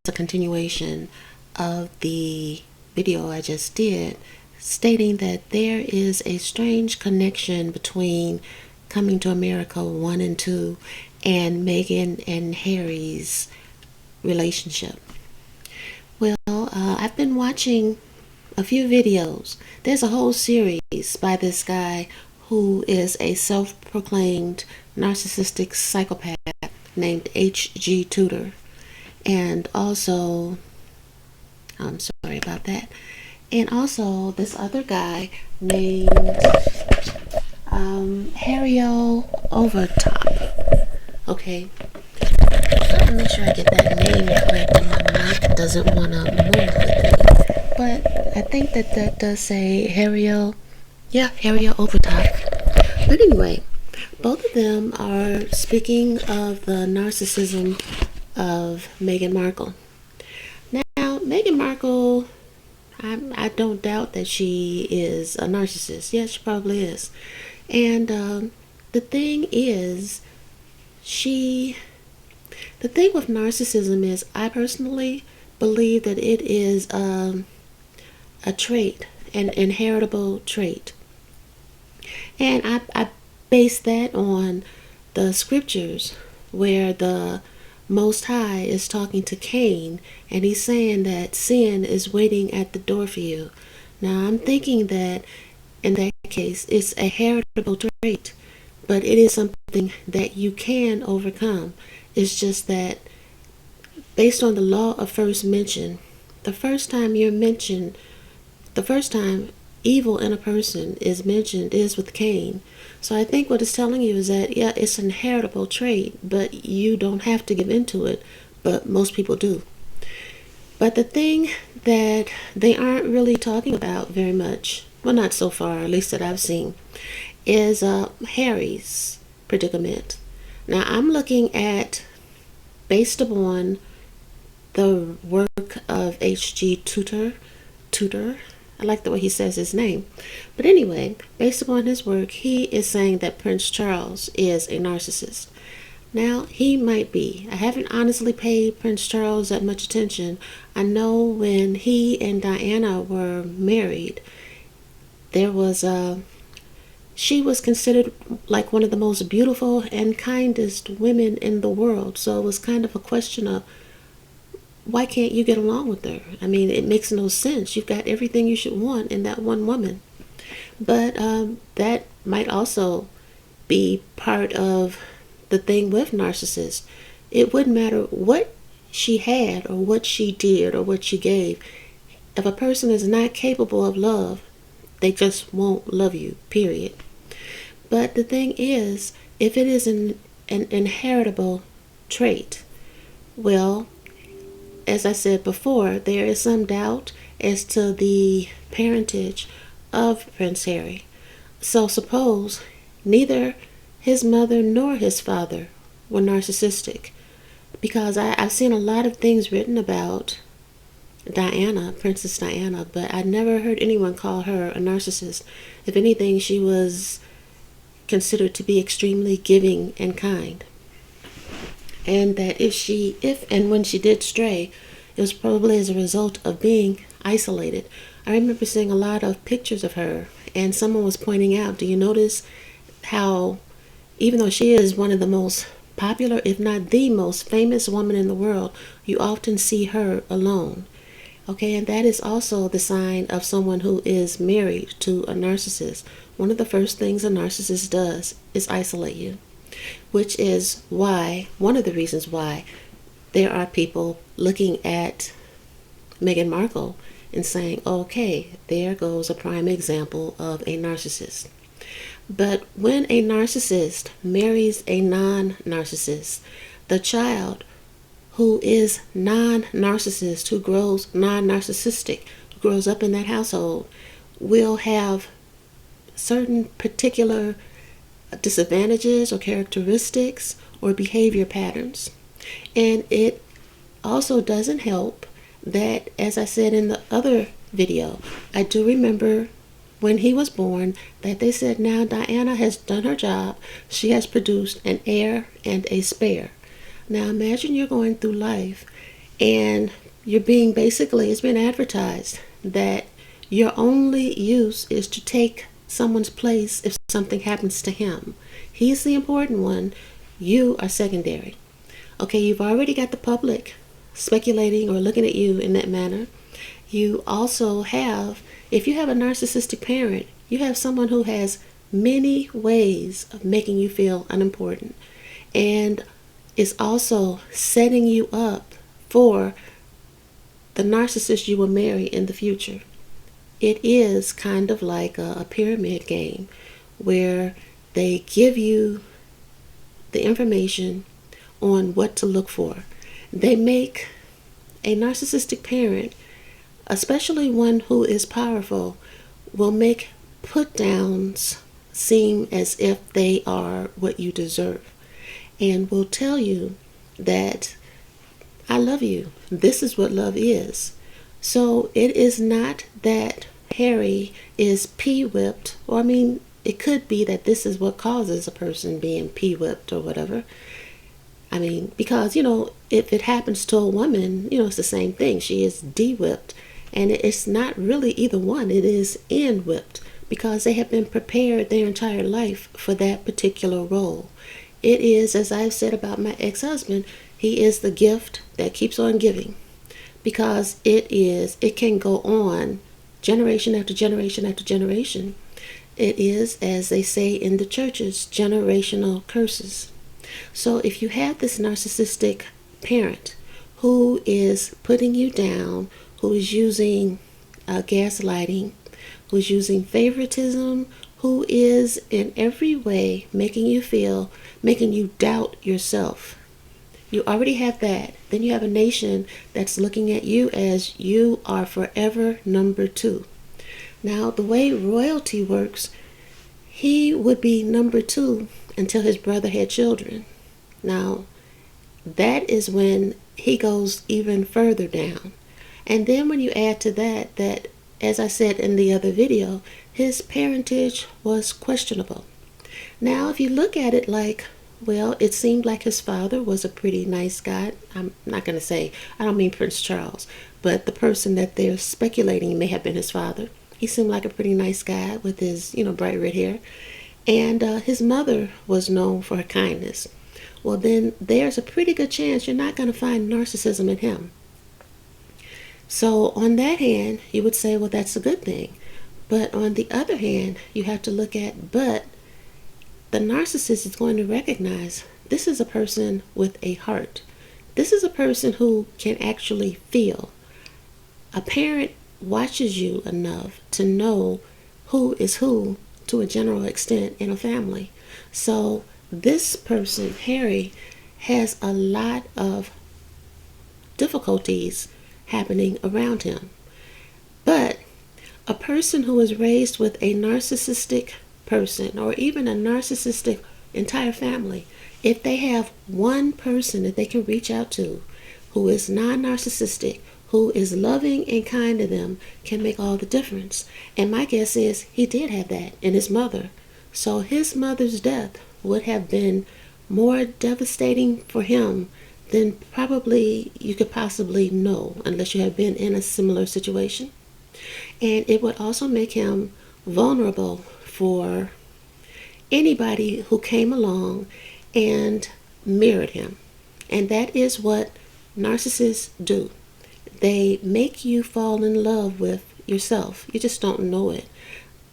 a continuation of the video I just did, stating that there is a strange connection between Coming to America 1 and 2 and Meghan and Harry's relationship. Well, I've been watching a few videos. There's a whole series by this guy who is a self-proclaimed narcissistic psychopath named H.G. Tudor. And also, I'm sorry about that. And also this other guy named Harry Overtop. Okay. Let me make sure I get that name correct and my mic doesn't want to move with me. But I think that does say Harry Overtop. But anyway, both of them are speaking of the narcissism of Meghan Markle. Now, Meghan Markle, I don't doubt that she is a narcissist. Yes, she probably is. And the thing is, the thing with narcissism is, I personally believe that it is a trait, an inheritable trait. And I base that on the scriptures where the Most High is talking to Cain, and he's saying that sin is waiting at the door for you. Now, I'm thinking that in that case, it's a heritable trait, but it is something that you can overcome. It's just that based on the law of first mention, the first time evil in a person is mentioned is with Cain. So I think what it's telling you is that, yeah, it's an inheritable trait, but you don't have to give into it, but most people do. But the thing that they aren't really talking about very much, well, not so far, at least that I've seen, is Harry's predicament. Now, I'm looking at, based upon the work of H.G. Tudor, I like the way he says his name. But anyway, based upon his work, he is saying that Prince Charles is a narcissist. Now, he might be. I haven't honestly paid Prince Charles that much attention. I know when he and Diana were married, she was considered like one of the most beautiful and kindest women in the world. So it was kind of a question of, why can't you get along with her? I mean, it makes no sense. You've got everything you should want in that one woman. But that might also be part of the thing with narcissists. It wouldn't matter what she had or what she did or what she gave. If a person is not capable of love, they just won't love you, period. But the thing is, if it is an inheritable trait, well, as I said before, there is some doubt as to the parentage of Prince Harry. So suppose neither his mother nor his father were narcissistic, because I've seen a lot of things written about Diana, Princess Diana, but I never heard anyone call her a narcissist. If anything, she was considered to be extremely giving and kind. And that if and when she did stray, it was probably as a result of being isolated. I remember seeing a lot of pictures of her, and someone was pointing out, do you notice how, even though she is one of the most popular, if not the most famous woman in the world, you often see her alone. Okay, and that is also the sign of someone who is married to a narcissist. One of the first things a narcissist does is isolate you, which is why, one of the reasons why, there are people looking at Meghan Markle and saying, okay, there goes a prime example of a narcissist. But when a narcissist marries a non-narcissist, the child who is non-narcissist, who grows non-narcissistic, who grows up in that household, will have certain particular disadvantages or characteristics or behavior patterns. And it also doesn't help that, as I said in the other video, I do remember when he was born that they said, now Diana has done her job. She has produced an heir and a spare. Now imagine you're going through life And you're being basically, it's been advertised that your only use is to take someone's place if something happens to him. He's the important one. You are secondary. Okay, you've already got the public speculating or looking at you in that manner. You also have, if you have a narcissistic parent, you have someone who has many ways of making you feel unimportant and is also setting you up for the narcissist you will marry in the future. It is kind of like a pyramid game where they give you the information on what to look for. They make a narcissistic parent, especially one who is powerful, will make put downs seem as if they are what you deserve, and will tell you that I love you. This is what love is. So it is not that Harry is p-whipped, or I mean, it could be that this is what causes a person being p-whipped or whatever. I mean, because, if it happens to a woman, it's the same thing. She is de-whipped. And it's not really either one. It is in-whipped because they have been prepared their entire life for that particular role. It is, as I've said about my ex-husband, he is the gift that keeps on giving, because it can go on generation after generation after generation. It is, as they say in the churches, generational curses. So if you have this narcissistic parent who is putting you down, who is using gaslighting, who is using favoritism, who is in every way making you doubt yourself. You already have that. Then you have a nation that's looking at you as you are forever number two. Now, the way royalty works, he would be number two until his brother had children. Now, that is when he goes even further down. And then when you add to that, as I said in the other video, his parentage was questionable. Now, if you look at it like, well, it seemed like his father was a pretty nice guy. I'm not going to say, I don't mean Prince Charles, but the person that they're speculating may have been his father. He seemed like a pretty nice guy with his, bright red hair. And his mother was known for her kindness. Well, then there's a pretty good chance you're not going to find narcissism in him. So on that hand, you would say, well, that's a good thing. But on the other hand, you have to look at, but the narcissist is going to recognize this is a person with a heart. This is a person who can actually feel. A parent watches you enough to know who is who to a general extent in a family. So this person, Harry, has a lot of difficulties happening around him. But a person who is raised with a narcissistic person, or even a narcissistic entire family, if they have one person that they can reach out to who is non-narcissistic, who is loving and kind to them, can make all the difference. And my guess is he did have that in his mother. So his mother's death would have been more devastating for him than probably you could possibly know, unless you have been in a similar situation. And it would also make him vulnerable for anybody who came along and mirrored him. And that is what narcissists do. They make you fall in love with yourself. You just don't know it.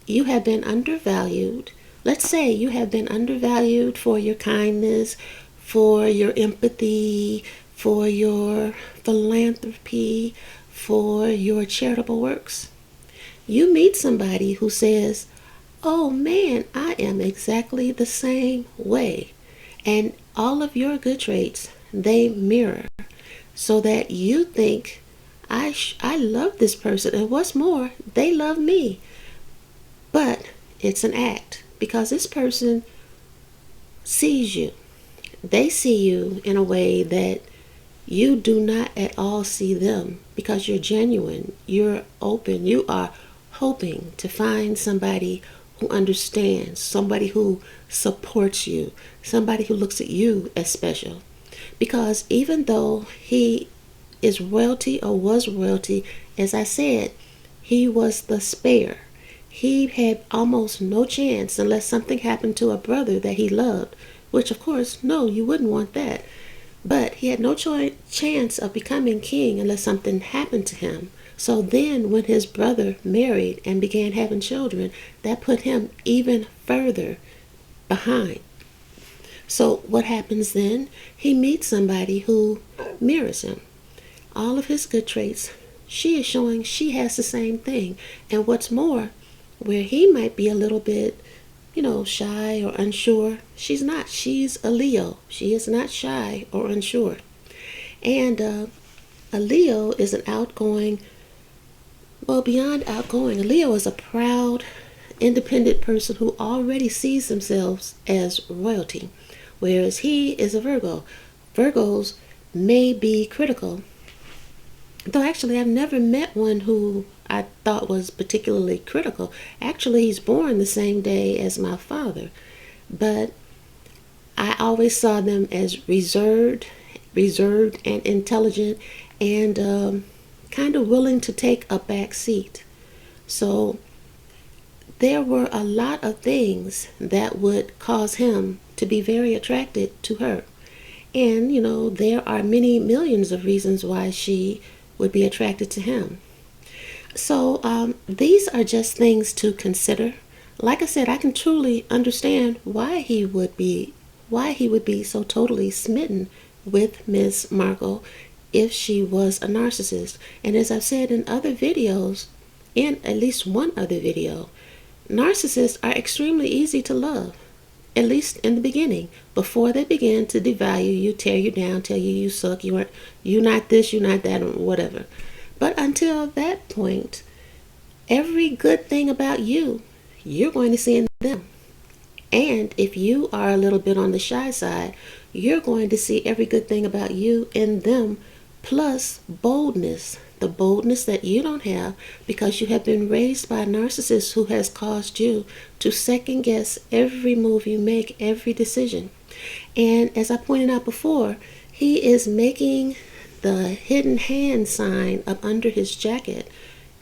You have been undervalued. Let's say you have been undervalued for your kindness, for your empathy, for your philanthropy, for your charitable works. You meet somebody who says, oh man, I am exactly the same way. And all of your good traits, they mirror. So that you think, I love this person. And what's more, they love me. But it's an act. Because this person sees you. They see you in a way that you do not at all see them, because you're genuine, you're open, you are hoping to find somebody who understands, somebody who supports you, somebody who looks at you as special. Because even though he is royalty or was royalty, as I said, he was the spare. He had almost no chance unless something happened to a brother that he loved, which of course, no, you wouldn't want that. But he had no chance of becoming king unless something happened to him. So then when his brother married and began having children, that put him even further behind. So what happens then? He meets somebody who mirrors him. All of his good traits, she is showing she has the same thing. And what's more, where he might be a little bit, shy or unsure, she's not. She's a Leo. She is not shy or unsure. And a Leo is an outgoing, well, beyond outgoing, a Leo is a proud, independent person who already sees themselves as royalty, whereas he is a Virgo. Virgos may be critical, though actually I've never met one who I thought was particularly critical. Actually, he's born the same day as my father, but I always saw them as reserved and intelligent, and kind of willing to take a back seat. So there were a lot of things that would cause him to be very attracted to her. And, there are many millions of reasons why she would be attracted to him. So these are just things to consider. Like I said, I can truly understand why he would be so totally smitten with Miss Markle if she was a narcissist. And as I've said in other videos, in at least one other video, narcissists are extremely easy to love, at least in the beginning, before they begin to devalue you, tear you down, tell you you suck, you're not this, you're not that, or whatever. But until that point, every good thing about you, you're going to see in them. And if you are a little bit on the shy side, you're going to see every good thing about you in them, plus boldness. The boldness that you don't have because you have been raised by a narcissist who has caused you to second guess every move you make, every decision. And as I pointed out before, he is making the hidden hand sign up under his jacket.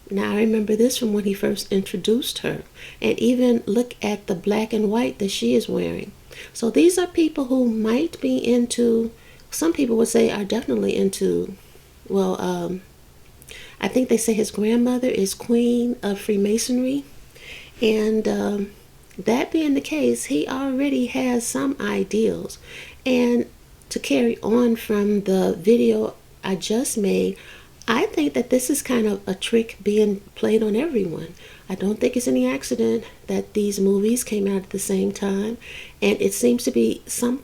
Now, I remember this from when he first introduced her. And even look at the black and white that she is wearing. So these are people who might be into, some people would say are definitely into, I think they say his grandmother is queen of Freemasonry. And that being the case, he already has some ideals. And to carry on from the video I just made, I think that this is kind of a trick being played on everyone. I don't think it's any accident that these movies came out at the same time. And it seems to be some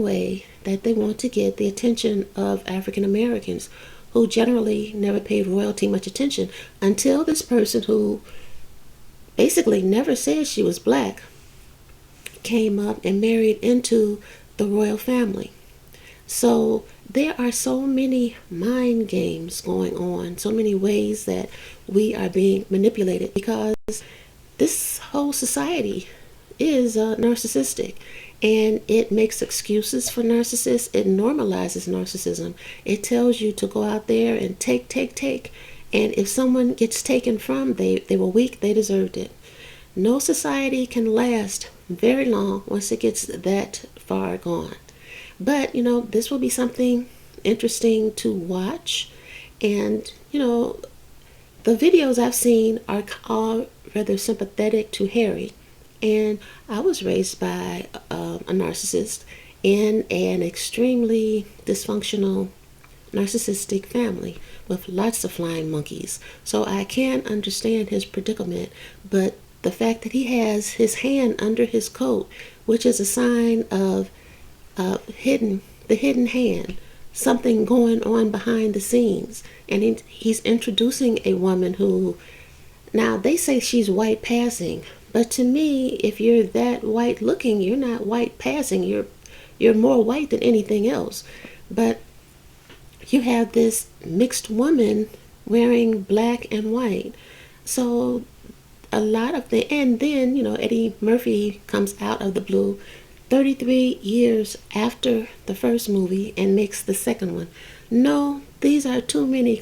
way that they want to get the attention of African Americans, who generally never paid royalty much attention until this person who basically never said she was black came up and married into the royal family. So there are so many mind games going on, so many ways that we are being manipulated because this whole society is narcissistic. And it makes excuses for narcissists. It normalizes narcissism. It tells you to go out there and take. And if someone gets taken from, they were weak, they deserved it. No society can last very long once it gets that far gone. But, this will be something interesting to watch. And, the videos I've seen are all rather sympathetic to Harry. And I was raised by a narcissist in an extremely dysfunctional narcissistic family with lots of flying monkeys. So I can understand his predicament, but the fact that he has his hand under his coat, which is a sign of the hidden hand, something going on behind the scenes. And he's introducing a woman who, now they say she's white passing. But to me, if you're that white looking, you're not white passing. You're more white than anything else. But you have this mixed woman wearing black and white. So a lot of and then, Eddie Murphy comes out of the blue 33 years after the first movie and makes the second one. No, These are too many